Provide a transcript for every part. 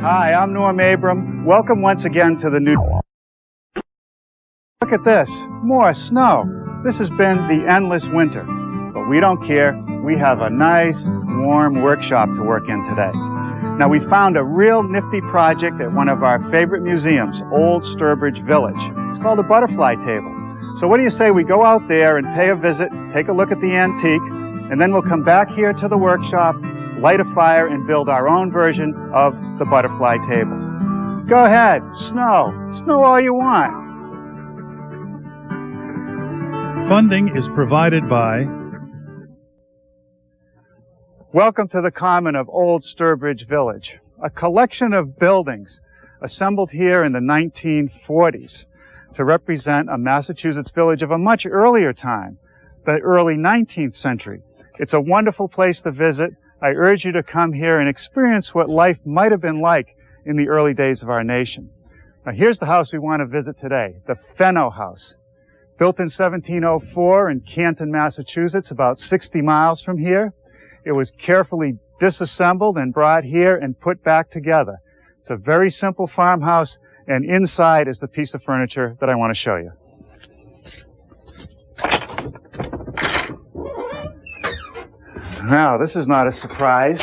Hi, I'm Abram. Welcome once again to the new... Look at this, more snow. This has been the endless winter, but we don't care. We have a nice, warm workshop to work in today. Now, we found a real nifty project at one of our favorite museums, Old Sturbridge Village. It's called a butterfly table. So what do you say we go out there and pay a visit, take a look at the antique, and then we'll come back here to the workshop, light a fire, and build our own version of the butterfly table. Go ahead, snow all you want. Funding is provided by... Welcome to the Common of Old Sturbridge Village, a collection of buildings assembled here in the 1940s to represent a Massachusetts village of a much earlier time, the early 19th century. It's a wonderful place to visit. I urge you to come here and experience what life might have been like in the early days of our nation. Now, here's the house we want to visit today, the Fenno House. Built in 1704 in Canton, Massachusetts, about 60 miles from here. It was carefully disassembled and brought here and put back together. It's a very simple farmhouse, and inside is the piece of furniture that I want to show you. Now, this is not a surprise.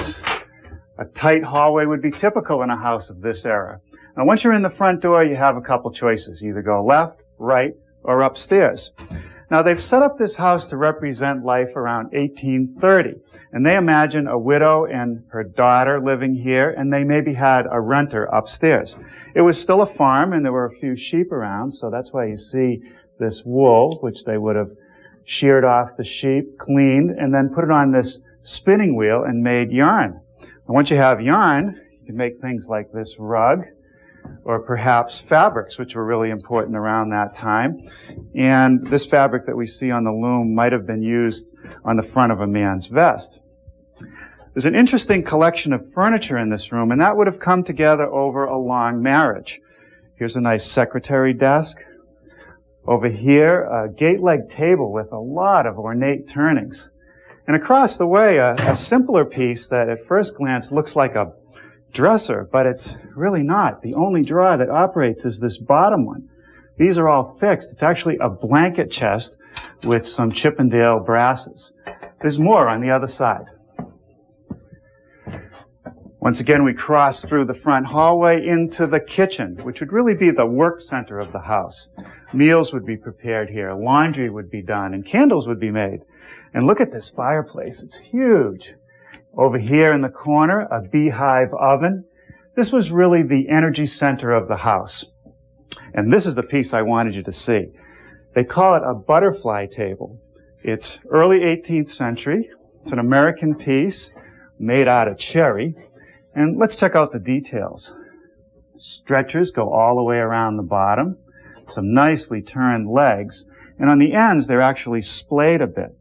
A tight hallway would be typical in a house of this era. Now, once you're in the front door, you have a couple choices. You either go left, right, or upstairs. Now, they've set up this house to represent life around 1830, and they imagine a widow and her daughter living here, and they maybe had a renter upstairs. It was still a farm, and there were a few sheep around, so that's why you see this wool, which they would have sheared off the sheep, cleaned, and then put it on this spinning wheel and made yarn. And once you have yarn, you can make things like this rug, or perhaps fabrics, which were really important around that time. And this fabric that we see on the loom might have been used on the front of a man's vest. There's an interesting collection of furniture in this room, and that would have come together over a long marriage. Here's a nice secretary desk. Over here, a gate-leg table with a lot of ornate turnings. And across the way, a simpler piece that at first glance looks like a dresser, but it's really not. The only drawer that operates is this bottom one. These are all fixed. It's actually a blanket chest with some Chippendale brasses. There's more on the other side. Once again, we cross through the front hallway into the kitchen, which would really be the work center of the house. Meals would be prepared here, laundry would be done, and candles would be made. And look at this fireplace. It's huge. Over here in the corner, a beehive oven. This was really the energy center of the house. And this is the piece I wanted you to see. They call it a butterfly table. It's early 18th century. It's an American piece made out of cherry. And let's check out the details. Stretchers go all the way around the bottom. Some nicely turned legs. And on the ends, they're actually splayed a bit.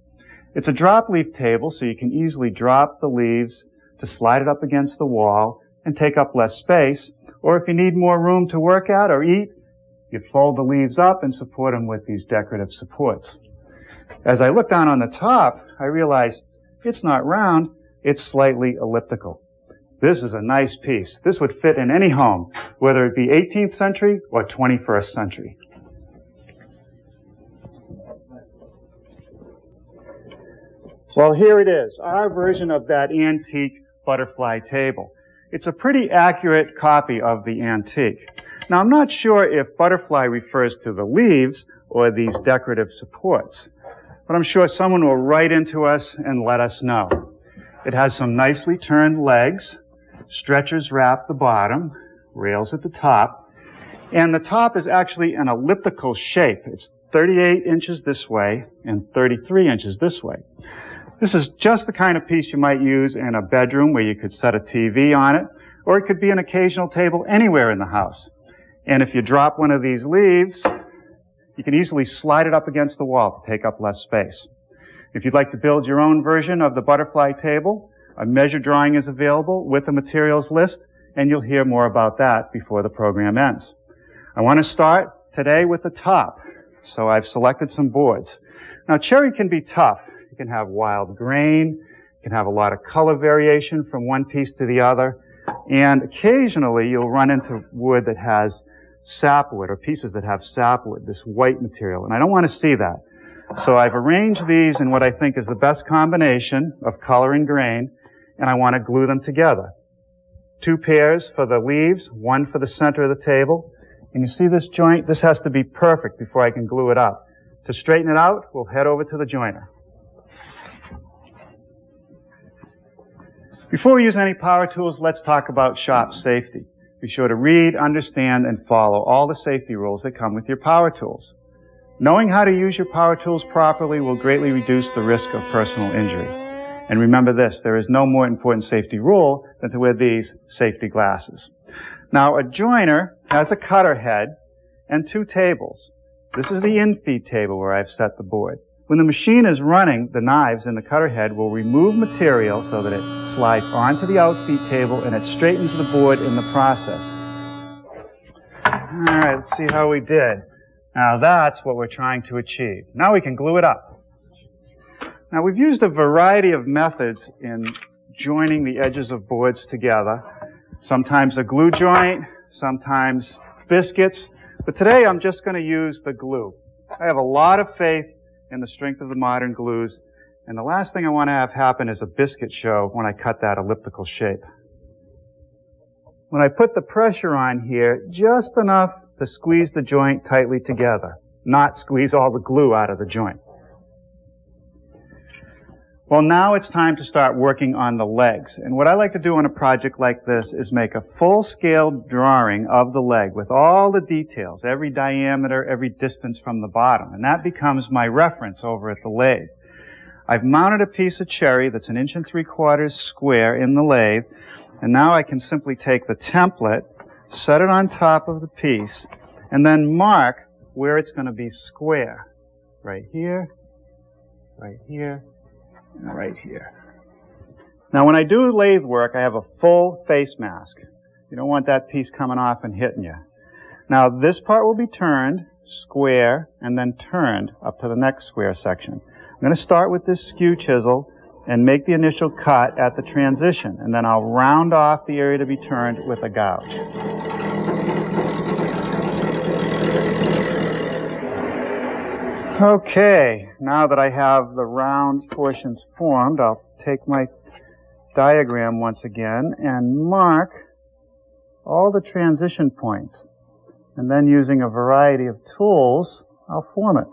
It's a drop leaf table, so you can easily drop the leaves to slide it up against the wall and take up less space. Or if you need more room to work at or eat, you fold the leaves up and support them with these decorative supports. As I look down on the top, I realize it's not round, it's slightly elliptical. This is a nice piece. This would fit in any home, whether it be 18th century or 21st century. Well, here it is, our version of that antique butterfly table. It's a pretty accurate copy of the antique. Now, I'm not sure if butterfly refers to the leaves or these decorative supports, but I'm sure someone will write into us and let us know. It has some nicely turned legs, stretchers wrap the bottom, rails at the top, and the top is actually an elliptical shape. It's 38 inches this way and 33 inches this way. This is just the kind of piece you might use in a bedroom where you could set a TV on it, or it could be an occasional table anywhere in the house. And if you drop one of these leaves, you can easily slide it up against the wall to take up less space. If you'd like to build your own version of the butterfly table, a measure drawing is available with a materials list, and you'll hear more about that before the program ends. I want to start today with the top, so I've selected some boards. Now, cherry can be tough. You can have wild grain. You can have a lot of color variation from one piece to the other. And occasionally you'll run into wood that has sapwood, or pieces that have sapwood, this white material, and I don't want to see that. So I've arranged these in what I think is the best combination of color and grain, and I want to glue them together. 2 pairs for the leaves, 1 for the center of the table. And you see this joint? This has to be perfect before I can glue it up. To straighten it out, we'll head over to the joiner. Before we use any power tools, let's talk about shop safety. Be sure to read, understand, and follow all the safety rules that come with your power tools. Knowing how to use your power tools properly will greatly reduce the risk of personal injury. And remember this, there is no more important safety rule than to wear these safety glasses. Now, a joiner has a cutter head and 2 tables. This is the in-feed table where I've set the board. When the machine is running, the knives in the cutter head will remove material so that it slides onto the out-feed table and it straightens the board in the process. All right, let's see how we did. Now, that's what we're trying to achieve. Now we can glue it up. Now, we've used a variety of methods in joining the edges of boards together. Sometimes a glue joint, sometimes biscuits. But today I'm just going to use the glue. I have a lot of faith in the strength of the modern glues. And the last thing I want to have happen is a biscuit show when I cut that elliptical shape. When I put the pressure on here, just enough to squeeze the joint tightly together, not squeeze all the glue out of the joint. Well, now it's time to start working on the legs. And what I like to do on a project like this is make a full-scale drawing of the leg with all the details, every diameter, every distance from the bottom. And that becomes my reference over at the lathe. I've mounted a piece of cherry that's 1 3/4 inches square in the lathe. And now I can simply take the template, set it on top of the piece, and then mark where it's going to be square. Right here, right here, and right here. Now, when I do lathe work, I have a full face mask. You don't want that piece coming off and hitting you. Now, this part will be turned square and then turned up to the next square section. I'm going to start with this skew chisel and make the initial cut at the transition, and then I'll round off the area to be turned with a gouge. Okay, now that I have the round portions formed, I'll take my diagram once again and mark all the transition points. And then using a variety of tools, I'll form it.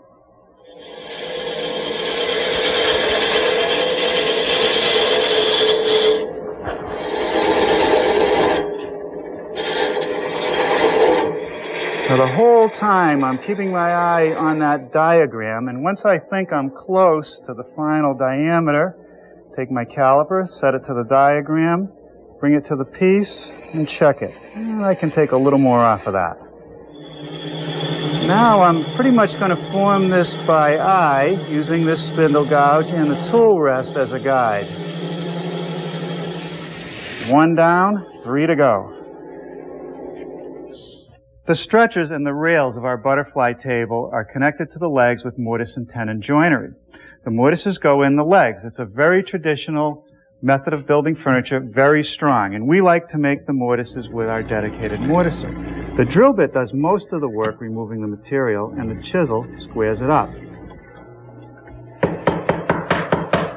So the whole time I'm keeping my eye on that diagram, and once I think I'm close to the final diameter, take my caliper, set it to the diagram, bring it to the piece, and check it. And I can take a little more off of that. Now I'm pretty much going to form this by eye, using this spindle gouge and the tool rest as a guide. 1 down, 3 to go. The stretchers and the rails of our butterfly table are connected to the legs with mortise and tenon joinery. The mortises go in the legs. It's a very traditional method of building furniture, very strong, and we like to make the mortises with our dedicated mortiser. The drill bit does most of the work removing the material, and the chisel squares it up.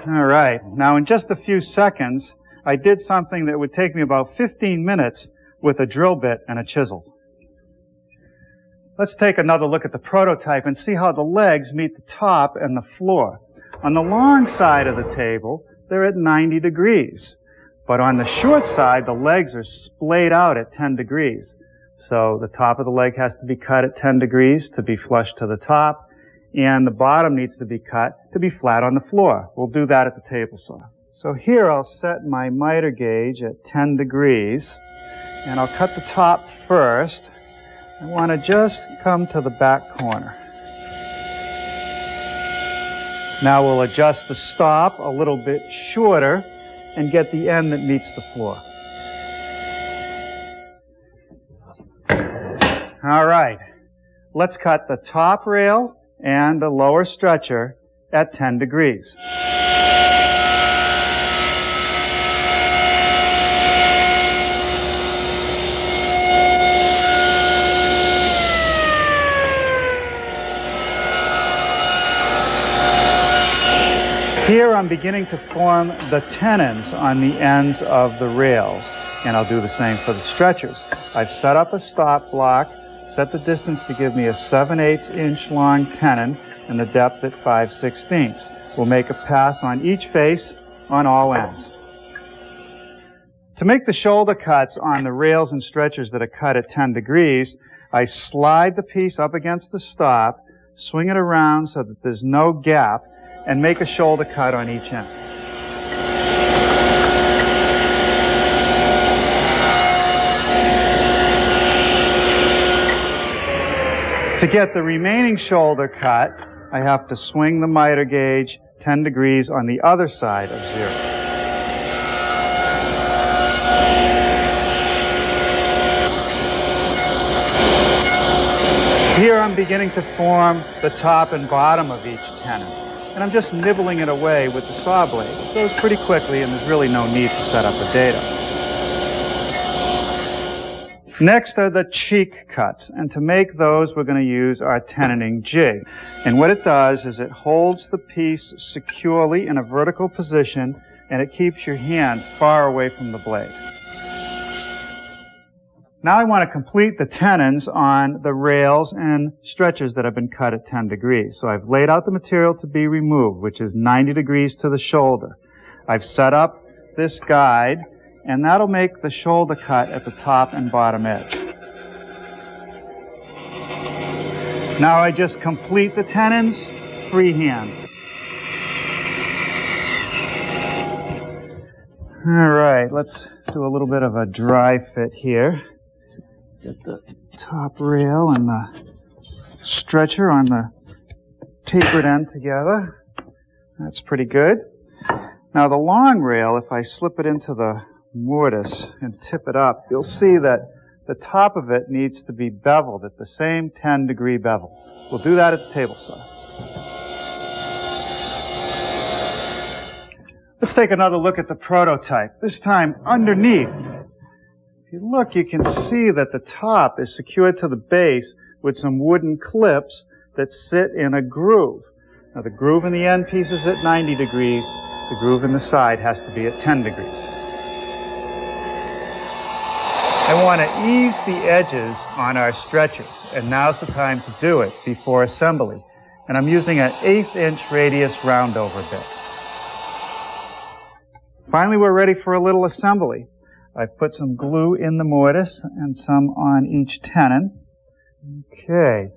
All right, now in just a few seconds, I did something that would take me about 15 minutes with a drill bit and a chisel. Let's take another look at the prototype and see how the legs meet the top and the floor. On the long side of the table, they're at 90 degrees. But on the short side, the legs are splayed out at 10 degrees. So the top of the leg has to be cut at 10 degrees to be flush to the top, and the bottom needs to be cut to be flat on the floor. We'll do that at the table saw. So here I'll set my miter gauge at 10 degrees, and I'll cut the top first. I want to just come to the back corner. Now we'll adjust the stop a little bit shorter and get the end that meets the floor. All right. Let's cut the top rail and the lower stretcher at 10 degrees. Here I'm beginning to form the tenons on the ends of the rails, and I'll do the same for the stretchers. I've set up a stop block, set the distance to give me a 7/8 inch long tenon and the depth at 5/16. We'll make a pass on each face on all ends. To make the shoulder cuts on the rails and stretchers that are cut at 10 degrees, I slide the piece up against the stop, swing it around so that there's no gap, and make a shoulder cut on each end. To get the remaining shoulder cut, I have to swing the miter gauge 10 degrees on the other side of 0. Here I'm beginning to form the top and bottom of each tenon, and I'm just nibbling it away with the saw blade. It goes pretty quickly, and there's really no need to set up a dado. Next are the cheek cuts, and to make those we're going to use our tenoning jig. And what it does is it holds the piece securely in a vertical position, and it keeps your hands far away from the blade. Now I want to complete the tenons on the rails and stretchers that have been cut at 10 degrees. So I've laid out the material to be removed, which is 90 degrees to the shoulder. I've set up this guide, and that'll make the shoulder cut at the top and bottom edge. Now I just complete the tenons freehand. All right, let's do a little bit of a dry fit here. Get the top rail and the stretcher on the tapered end together. That's pretty good. Now the long rail, if I slip it into the mortise and tip it up, you'll see that the top of it needs to be beveled at the same 10-degree bevel. We'll do that at the table saw. Let's take another look at the prototype, this time underneath. If you look, you can see that the top is secured to the base with some wooden clips that sit in a groove. Now the groove in the end piece is at 90 degrees. The groove in the side has to be at 10 degrees. I want to ease the edges on our stretchers, and now's the time to do it before assembly. And I'm using an 1/8 inch radius roundover bit. Finally, we're ready for a little assembly. I've put some glue in the mortise and some on each tenon. Okay.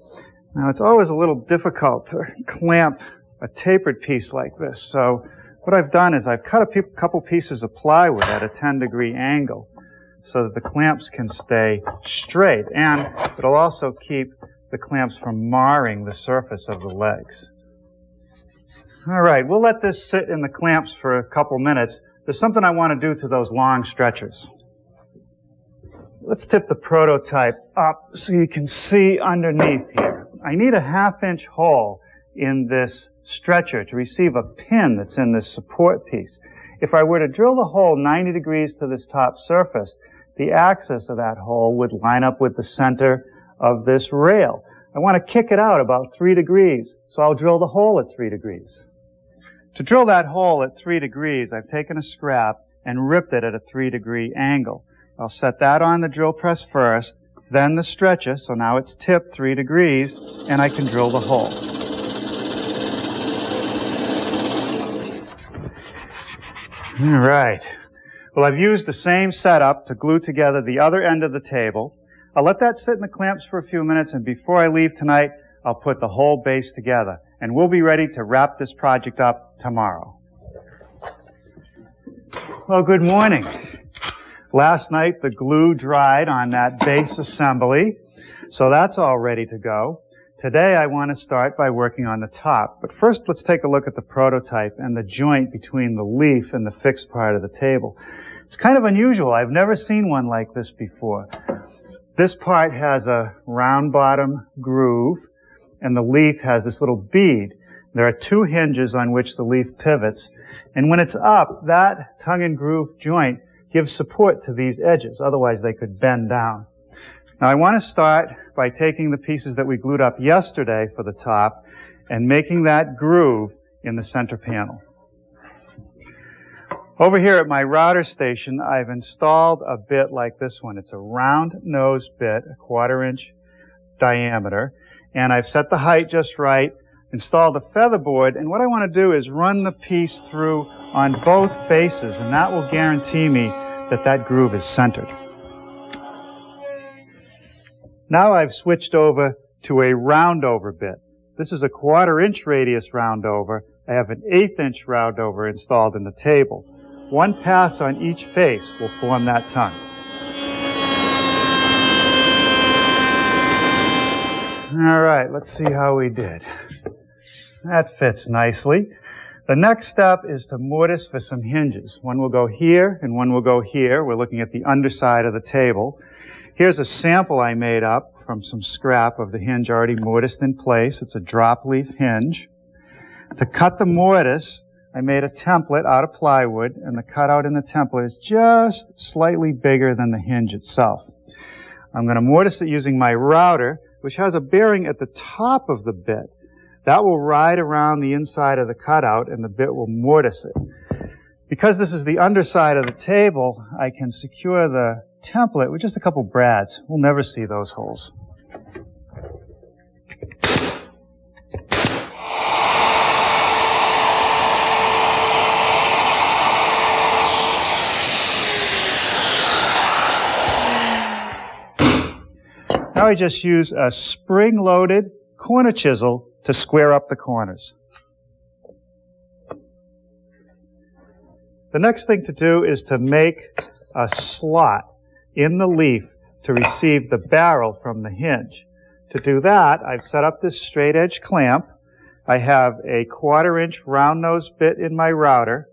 Now it's always a little difficult to clamp a tapered piece like this. So what I've done is I've cut a couple pieces of plywood at a 10-degree angle so that the clamps can stay straight, and it'll also keep the clamps from marring the surface of the legs. All right, we'll let this sit in the clamps for a couple minutes. There's something I want to do to those long stretchers. Let's tip the prototype up so you can see underneath here. I need a 1/2 inch hole in this stretcher to receive a pin that's in this support piece. If I were to drill the hole 90 degrees to this top surface, the axis of that hole would line up with the center of this rail. I want to kick it out about 3 degrees, so I'll drill the hole at 3 degrees. To drill that hole at 3 degrees, I've taken a scrap and ripped it at a 3-degree angle. I'll set that on the drill press first, then the stretcher, so now it's tipped 3 degrees, and I can drill the hole. All right. Well, I've used the same setup to glue together the other end of the table. I'll let that sit in the clamps for a few minutes, and before I leave tonight, I'll put the whole base together, and we'll be ready to wrap this project up tomorrow. Well, good morning. Last night, the glue dried on that base assembly, so that's all ready to go. Today, I want to start by working on the top. But first, let's take a look at the prototype and the joint between the leaf and the fixed part of the table. It's kind of unusual. I've never seen one like this before. This part has a round bottom groove, and the leaf has this little bead. There are 2 hinges on which the leaf pivots, and when it's up, that tongue and groove joint gives support to these edges. Otherwise, they could bend down. Now, I want to start by taking the pieces that we glued up yesterday for the top and making that groove in the center panel. Over here at my router station, I've installed a bit like this one. It's a round nose bit, a 1/4 inch diameter, and I've set the height just right, installed the featherboard, and what I want to do is run the piece through on both faces, and that will guarantee me that that groove is centered. Now I've switched over to a roundover bit. This is a 1/4 inch radius roundover. I have an 1/8 inch roundover installed in the table. One pass on each face will form that tongue. All right, let's see how we did. That fits nicely. The next step is to mortise for some hinges. One will go here and one will go here. We're looking at the underside of the table. Here's a sample I made up from some scrap of the hinge already mortised in place. It's a drop leaf hinge. To cut the mortise, I made a template out of plywood, and the cutout in the template is just slightly bigger than the hinge itself. I'm going to mortise it using my router, which has a bearing at the top of the bit. That will ride around the inside of the cutout, and the bit will mortise it. Because this is the underside of the table, I can secure the template with just a couple brads. We'll never see those holes. Now I just use a spring-loaded corner chisel to square up the corners. The next thing to do is to make a slot in the leaf to receive the barrel from the hinge. To do that, I've set up this straight edge clamp. I have a 1/4 inch round nose bit in my router,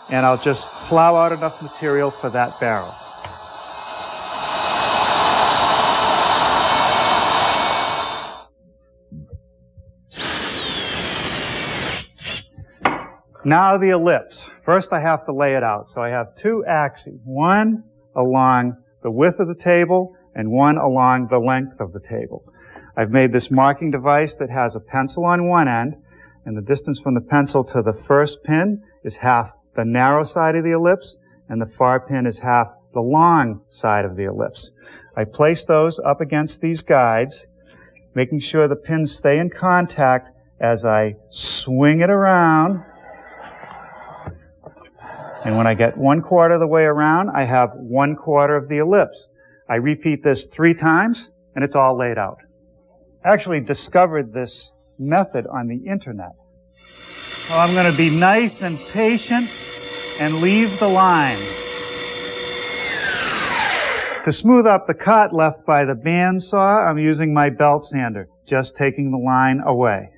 and I'll just plow out enough material for that barrel. Now the ellipse. First I have to lay it out. So I have two axes, one along the width of the table and one along the length of the table. I've made this marking device that has a pencil on one end, and the distance from the pencil to the first pin is half the narrow side of the ellipse, and the far pin is half the long side of the ellipse. I place those up against these guides, making sure the pins stay in contact as I swing it around. And when I get 1/4 of the way around, I have 1/4 of the ellipse. I repeat this 3 times, and it's all laid out. I actually discovered this method on the internet. Well, I'm going to be nice and patient and leave the line. To smooth up the cut left by the bandsaw, I'm using my belt sander, just taking the line away.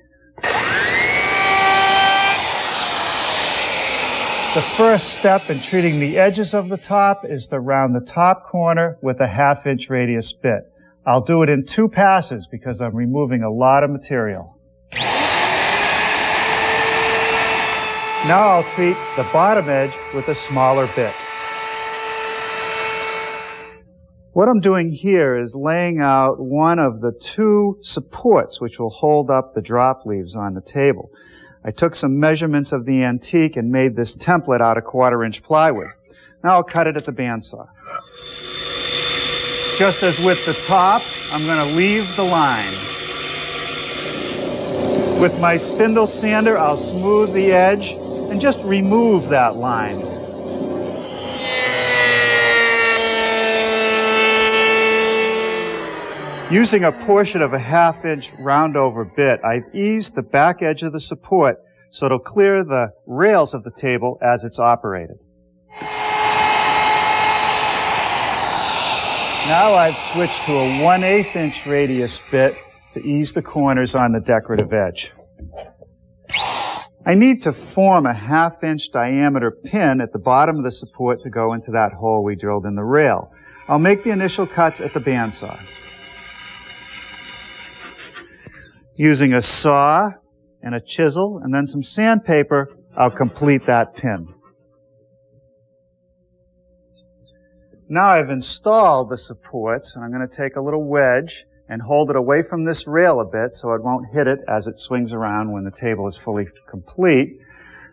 The first step in treating the edges of the top is to round the top corner with a 1/2 inch radius bit. I'll do it in 2 passes because I'm removing a lot of material. Now I'll treat the bottom edge with a smaller bit. What I'm doing here is laying out one of the 2 supports which will hold up the drop leaves on the table. I took some measurements of the antique and made this template out of 1/4 inch plywood. Now I'll cut it at the bandsaw. Just as with the top, I'm going to leave the line. With my spindle sander, I'll smooth the edge and just remove that line. Using a portion of a 1/2 inch roundover bit, I've eased the back edge of the support so it'll clear the rails of the table as it's operated. Now I've switched to a 1/8 inch radius bit to ease the corners on the decorative edge. I need to form a 1/2 inch diameter pin at the bottom of the support to go into that hole we drilled in the rail. I'll make the initial cuts at the bandsaw. Using a saw and a chisel and then some sandpaper, I'll complete that pin. Now I've installed the supports, and I'm going to take a little wedge and hold it away from this rail a bit so it won't hit it as it swings around when the table is fully complete.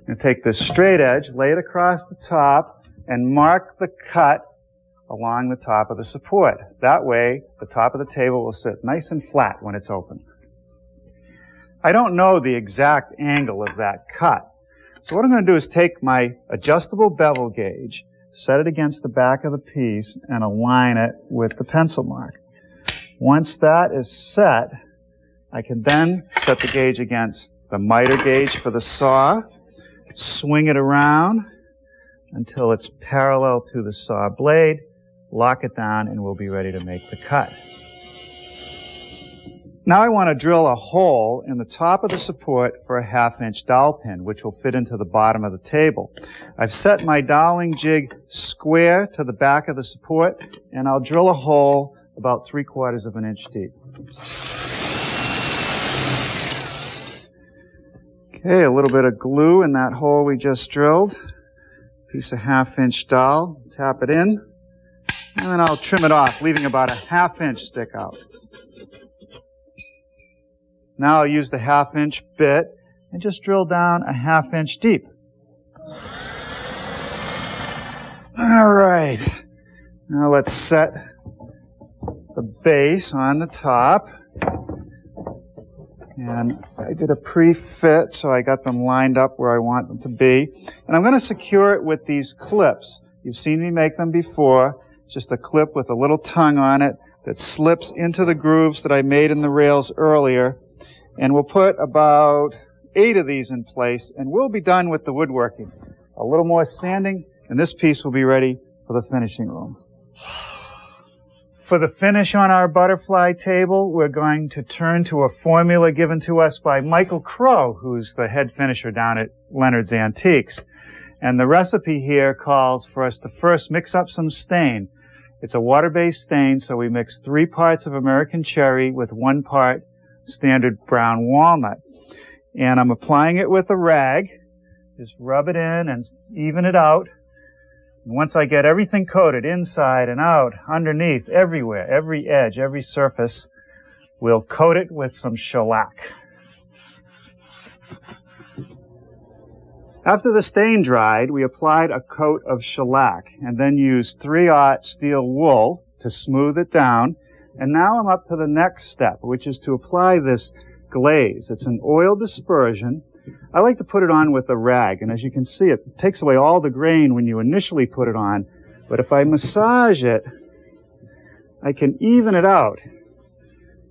And take this straight edge, lay it across the top, and mark the cut along the top of the support. That way, the top of the table will sit nice and flat when it's open. I don't know the exact angle of that cut. So what I'm going to do is take my adjustable bevel gauge, set it against the back of the piece, and align it with the pencil mark. Once that is set, I can then set the gauge against the miter gauge for the saw, swing it around until it's parallel to the saw blade, lock it down, and we'll be ready to make the cut. Now I want to drill a hole in the top of the support for a 1/2-inch dowel pin, which will fit into the bottom of the table. I've set my doweling jig square to the back of the support, and I'll drill a hole about 3/4 of an inch deep. Okay, a little bit of glue in that hole we just drilled. Piece of 1/2-inch dowel, tap it in, and then I'll trim it off, leaving about a 1/2 inch stick out. Now I'll use the 1/2-inch bit and just drill down a 1/2 inch deep. All right. Now let's set the base on the top. And I did a pre-fit, so I got them lined up where I want them to be. And I'm going to secure it with these clips. You've seen me make them before. It's just a clip with a little tongue on it that slips into the grooves that I made in the rails earlier. And we'll put about 8 of these in place, and we'll be done with the woodworking. A little more sanding, and this piece will be ready for the finishing room. For the finish on our butterfly table, we're going to turn to a formula given to us by Michael Crow, who's the head finisher down at Leonard's Antiques. And the recipe here calls for us to first mix up some stain. It's a water-based stain, so we mix 3 parts of American cherry with 1 part standard brown walnut. And I'm applying it with a rag. Just rub it in and even it out. And once I get everything coated inside and out, underneath, everywhere, every edge, every surface, we'll coat it with some shellac. After the stain dried, we applied a coat of shellac and then used 3/0 steel wool to smooth it down. And now I'm up to the next step, which is to apply this glaze. It's an oil dispersion. I like to put it on with a rag, and as you can see, it takes away all the grain when you initially put it on. But if I massage it, I can even it out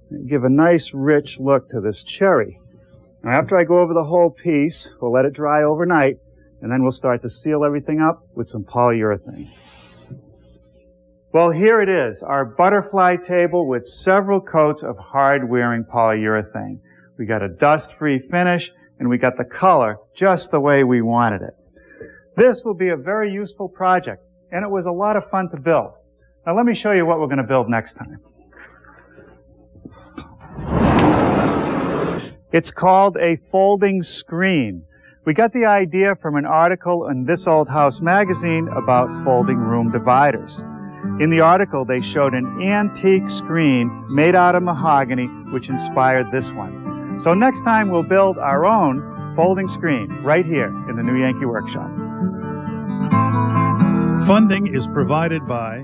and give a nice, rich look to this cherry. Now, after I go over the whole piece, we'll let it dry overnight, and then we'll start to seal everything up with some polyurethane. Well, here it is, our butterfly table with several coats of hard-wearing polyurethane. We got a dust-free finish, and we got the color just the way we wanted it. This will be a very useful project, and it was a lot of fun to build. Now let me show you what we're going to build next time. It's called a folding screen. We got the idea from an article in This Old House magazine about folding room dividers. In the article, they showed an antique screen made out of mahogany, which inspired this one. So next time, we'll build our own folding screen right here in the new Yankee Workshop. Funding is provided by